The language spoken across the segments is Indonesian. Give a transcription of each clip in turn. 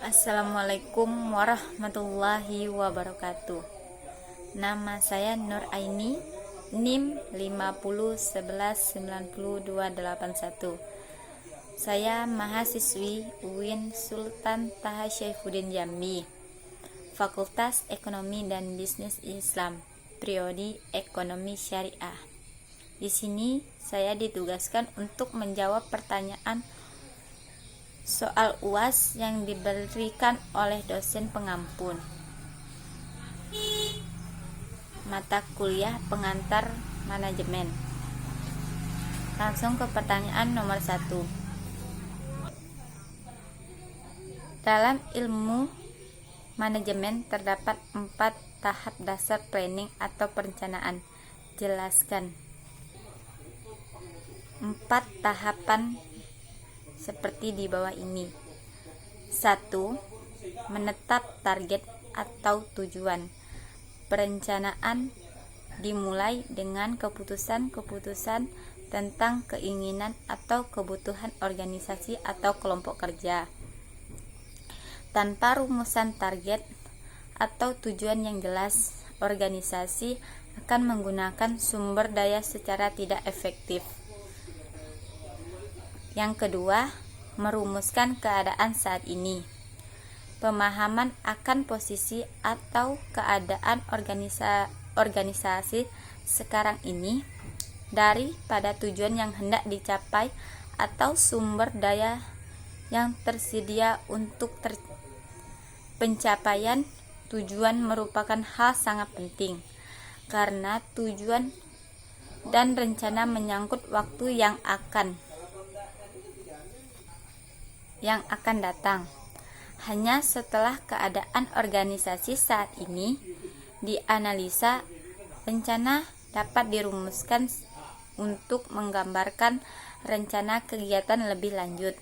Assalamualaikum warahmatullahi wabarakatuh. Nama saya Nur Aini, NIM 5011902281. Saya mahasiswi UIN Sultan Taha Saifuddin Jambi, Fakultas Ekonomi dan Bisnis Islam, Prodi Ekonomi Syariah. Di sini saya ditugaskan untuk menjawab pertanyaan soal UAS yang diberikan oleh dosen pengampun. Mata kuliah pengantar manajemen. Langsung ke pertanyaan nomor 1. Dalam ilmu manajemen terdapat 4 tahap dasar planning atau perencanaan. Jelaskan. 4 tahapan seperti di bawah ini. 1. Menetap target atau tujuan. Perencanaan dimulai dengan keputusan-keputusan tentang keinginan atau kebutuhan organisasi atau kelompok kerja. Tanpa rumusan target atau tujuan yang jelas, organisasi akan menggunakan sumber daya secara tidak efektif. Yang kedua, merumuskan keadaan saat ini. Pemahaman akan posisi atau keadaan organisasi sekarang ini daripada tujuan yang hendak dicapai atau sumber daya yang tersedia untuk pencapaian tujuan merupakan hal sangat penting karena tujuan dan rencana menyangkut waktu yang akan datang. Hanya setelah keadaan organisasi saat ini dianalisa, rencana dapat dirumuskan untuk menggambarkan rencana kegiatan lebih lanjut.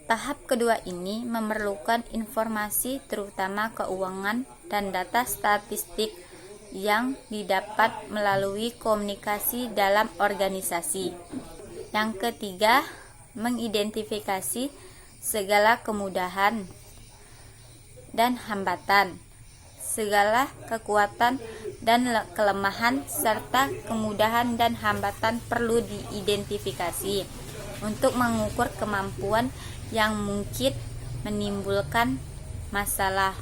Tahap kedua ini memerlukan informasi terutama keuangan dan data statistik yang didapat melalui komunikasi dalam organisasi. Yang ketiga, mengidentifikasi segala kemudahan dan hambatan, segala kekuatan dan kelemahan serta kemudahan dan hambatan perlu diidentifikasi untuk mengukur kemampuan yang mungkin menimbulkan masalah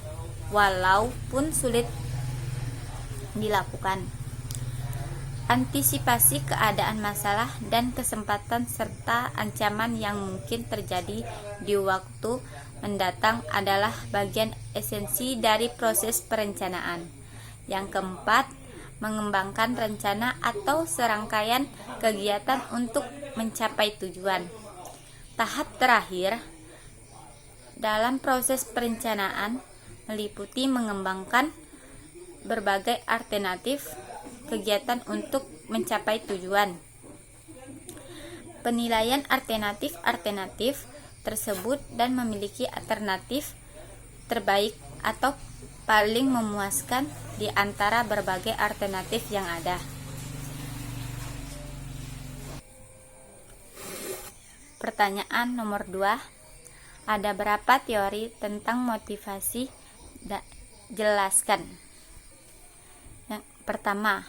walaupun sulit dilakukan. Antisipasi keadaan masalah dan kesempatan serta ancaman yang mungkin terjadi di waktu mendatang adalah bagian esensi dari proses perencanaan. Yang keempat, mengembangkan rencana atau serangkaian kegiatan untuk mencapai tujuan. Tahap terakhir dalam proses perencanaan meliputi mengembangkan berbagai alternatif kegiatan untuk mencapai tujuan. Penilaian alternatif tersebut dan memiliki alternatif terbaik atau paling memuaskan di antara berbagai alternatif yang ada. Pertanyaan nomor 2. Ada berapa teori tentang motivasi? Jelaskan. Yang pertama,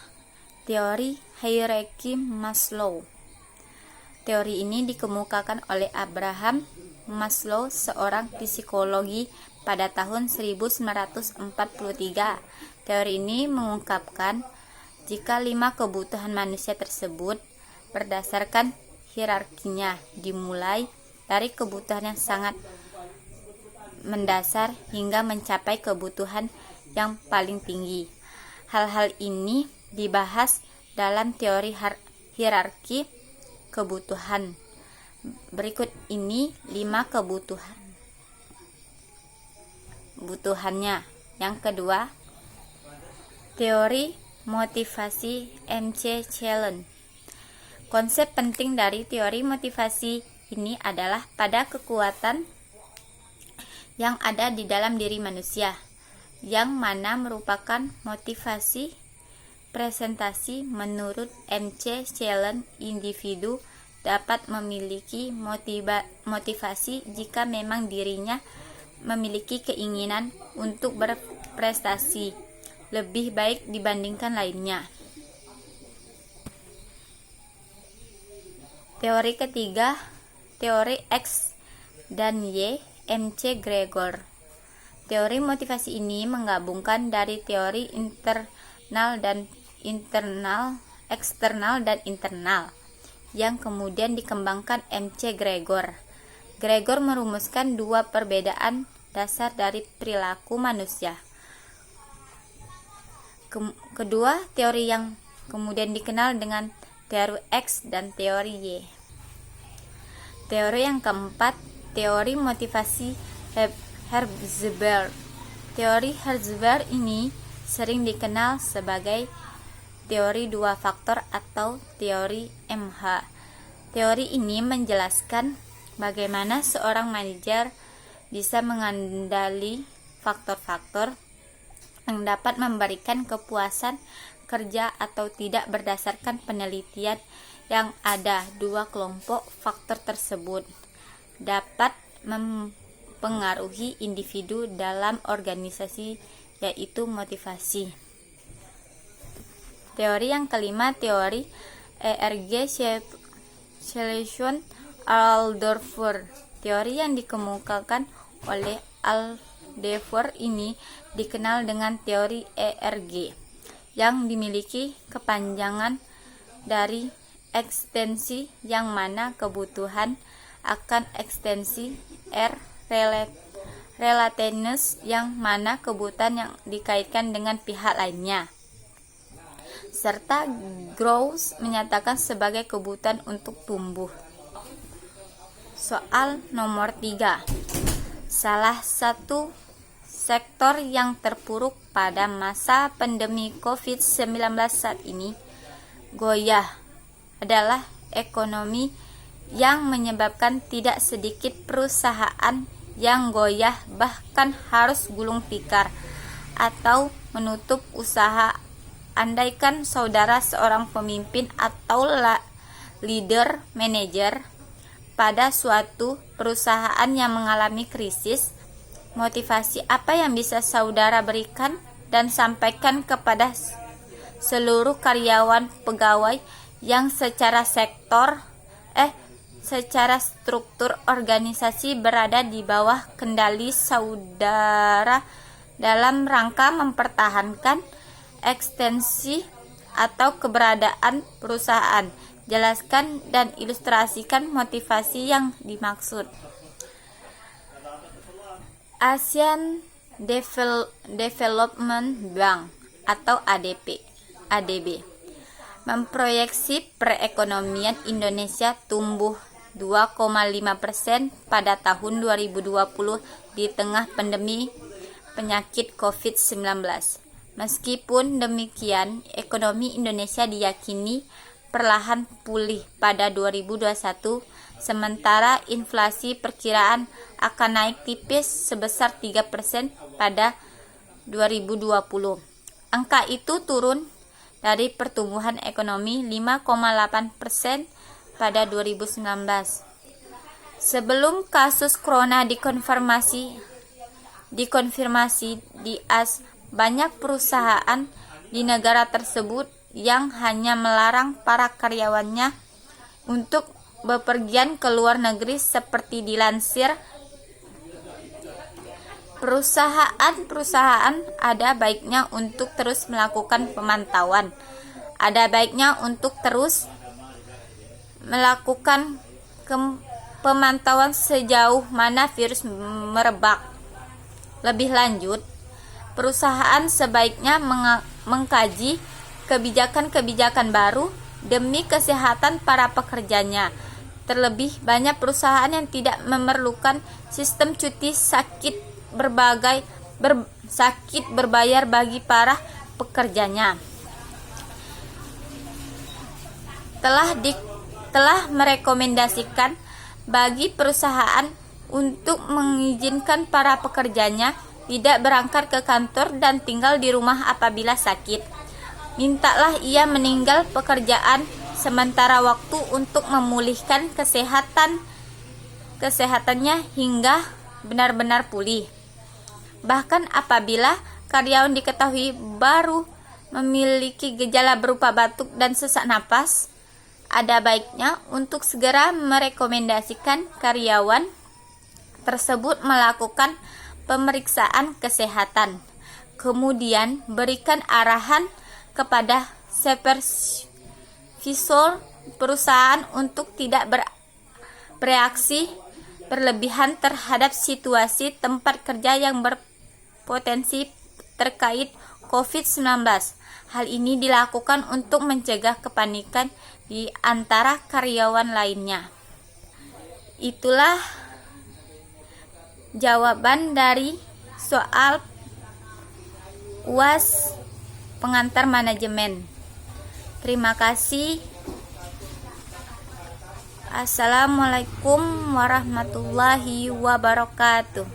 teori hierarki Maslow. Teori ini dikemukakan oleh Abraham Maslow, seorang psikologi pada tahun 1943. Teori ini mengungkapkan jika 5 kebutuhan manusia tersebut berdasarkan hierarkinya, dimulai dari kebutuhan yang sangat mendasar hingga mencapai kebutuhan yang paling tinggi. Hal-hal ini dibahas dalam teori hierarki kebutuhan. Berikut ini 5 kebutuhannya. Yang kedua, teori motivasi MC Challenge. Konsep penting dari teori motivasi ini adalah pada kekuatan yang ada di dalam diri manusia, yang mana merupakan motivasi presentasi menurut MC Challenge individu dapat memiliki motivasi jika memang dirinya memiliki keinginan untuk berprestasi lebih baik dibandingkan lainnya. Teori ketiga, teori X dan Y, M.C. Gregor. Teori motivasi ini menggabungkan dari teori eksternal dan internal, yang kemudian dikembangkan M.C. Gregor. Gregor merumuskan dua perbedaan dasar dari perilaku manusia. Kedua teori yang kemudian dikenal dengan teori X dan teori Y. Teori yang keempat, teori motivasi Herzberg. Teori Herzberg ini sering dikenal sebagai teori dua faktor atau teori MH. Teori ini menjelaskan bagaimana seorang manajer bisa mengandali faktor-faktor yang dapat memberikan kepuasan kerja atau tidak berdasarkan penelitian yang ada. Dua kelompok faktor tersebut dapat mempengaruhi individu dalam organisasi, yaitu motivasi. Teori yang kelima, teori ERG Solution Alderfer. Teori yang dikemukakan oleh Alderfer ini dikenal dengan teori ERG, yang dimiliki kepanjangan dari ekstensi, yang mana kebutuhan akan ekstensi, R relateness, yang mana kebutuhan yang dikaitkan dengan pihak lainnya, serta growth menyatakan sebagai kebutuhan untuk tumbuh. Soal nomor 3. Salah satu sektor yang terpuruk pada masa pandemi COVID-19 saat ini goyah adalah ekonomi, yang menyebabkan tidak sedikit perusahaan yang goyah bahkan harus gulung tikar atau menutup usaha. Andaikan saudara seorang pemimpin atau leader manajer pada suatu perusahaan yang mengalami krisis, motivasi apa yang bisa saudara berikan dan sampaikan kepada seluruh karyawan pegawai yang secara struktur organisasi berada di bawah kendali saudara dalam rangka mempertahankan ekstensi atau keberadaan perusahaan? Jelaskan dan ilustrasikan motivasi yang dimaksud. Asian Development Bank atau ADB memproyeksi perekonomian Indonesia tumbuh 2,5% pada tahun 2020 di tengah pandemi penyakit COVID-19. Meskipun demikian, ekonomi Indonesia diyakini perlahan pulih pada 2021, sementara inflasi perkiraan akan naik tipis sebesar 3% pada 2020. Angka itu turun dari pertumbuhan ekonomi 5,8% pada 2019. Sebelum kasus corona dikonfirmasi di AS, banyak perusahaan di negara tersebut yang hanya melarang para karyawannya untuk bepergian ke luar negeri. Seperti dilansir perusahaan ada baiknya untuk terus melakukan pemantauan. Ada baiknya untuk terus melakukan pemantauan sejauh mana virus merebak. Lebih lanjut, perusahaan sebaiknya mengkaji kebijakan-kebijakan baru demi kesehatan para pekerjanya. Terlebih banyak perusahaan yang tidak memerlukan sistem cuti sakit berbayar bagi para pekerjanya. Telah merekomendasikan bagi perusahaan untuk mengizinkan para pekerjanya tidak berangkat ke kantor dan tinggal di rumah apabila sakit. Mintalah ia meninggal pekerjaan sementara waktu untuk memulihkan kesehatannya hingga benar-benar pulih. Bahkan apabila karyawan diketahui baru memiliki gejala berupa batuk dan sesak napas, ada baiknya untuk segera merekomendasikan karyawan tersebut melakukan pemeriksaan kesehatan. Kemudian berikan arahan kepada supervisor perusahaan untuk tidak bereaksi berlebihan terhadap situasi tempat kerja yang berpotensi terkait COVID-19. Hal ini dilakukan untuk mencegah kepanikan di antara karyawan lainnya. Itulah jawaban dari soal UAS pengantar manajemen. Terima kasih. Assalamualaikum warahmatullahi wabarakatuh.